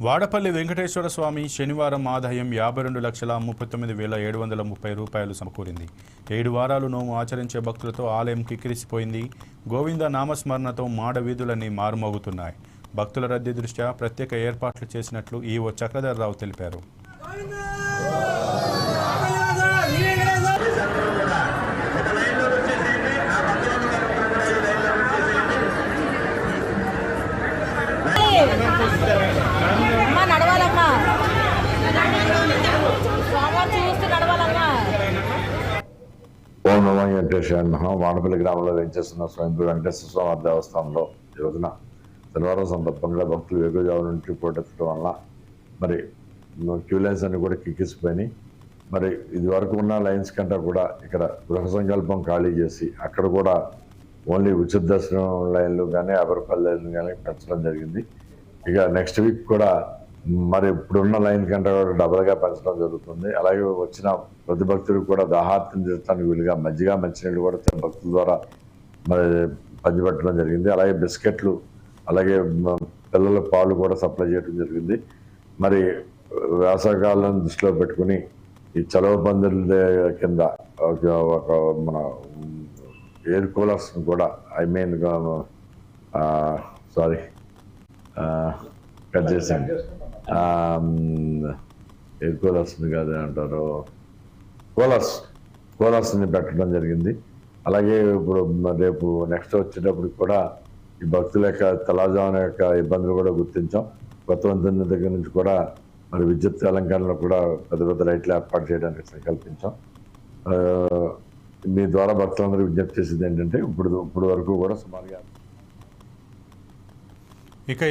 వాడపల్లి వెంకటేశ్వర స్వామి శనివారం ఆదాయం 52,39,730 రూపాయలు సమకూరింది. 7 వారాలు నోము ఆచరించే భక్తులతో ఆలయం కిక్కిరిసిపోయింది. గోవింద నామస్మరణతో మాడ వీధులన్నీ మారుమోగుతున్నాయి. భక్తుల రద్దీ దృష్ట్యా ప్రత్యేక ఏర్పాట్లు చేసినట్లు ఈవో చక్రధర్రావు తెలిపారు. ఓం నమో వెంకటేశ్వర నమః. వాడపల్లి గ్రామంలో వేంచేస్తున్న స్వయంభూ వెంకటేశ్వర స్వామి దేవస్థానంలో ఈ రోజున శనివారం సందర్భంగా భక్తులు వేగుజావు నుంచి పోటెత్తడం వల్ల మరి క్యూ లైన్స్ అన్ని కూడా కిక్కిసిపోయినాయి. మరి ఇది వరకు ఉన్న లైన్స్ కంటే కూడా ఇక్కడ గృహ సంకల్పం ఖాళీ చేసి అక్కడ కూడా ఓన్లీ ఉచిత దర్శనం లైన్లు కానీ 50 రూపాయల లైన్లు కానీ పెంచడం జరిగింది. ఇక నెక్స్ట్ వీక్ కూడా మరి ఇప్పుడున్న లైన్ కంటే కూడా డబల్గా పెంచడం జరుగుతుంది. అలాగే వచ్చిన ప్రతి భక్తుడికి కూడా దాహార్తిని తీర్చడానికి వీలుగా మజ్జిగ మంచినీళ్ళు కూడా భక్తుల ద్వారా మరి పంచిపెట్టడం జరిగింది. అలాగే బిస్కెట్లు, అలాగే పిల్లల పాలు కూడా సప్లై చేయడం జరిగింది. మరి వేసవికాలను దృష్టిలో పెట్టుకుని ఈ చలవ పందిర్ల కింద ఒక మన ఎయిర్ కూలర్స్ కూడా కట్ చేశాను. ఎయిర్ కూలర్స్ని కాదు అంటారు, కూలర్స్ని పెట్టడం జరిగింది. అలాగే ఇప్పుడు రేపు నెక్స్ట్ వచ్చేటప్పటికి కూడా ఈ భక్తుల యొక్క తెల్లవారుజామున యొక్క ఇబ్బందులు కూడా గుర్తించాం. కొత్త వంతెన దగ్గర నుంచి కూడా మరి విద్యుత్ అలంకరణలో కూడా పెద్ద పెద్ద లైట్లు ఏర్పాటు చేయడానికి సంకల్పించాం. మీ ద్వారా భక్తులందరూ విజ్ఞప్తి చేసేది ఏంటంటే ఇప్పుడు వరకు కూడా సుమారుగా ఇక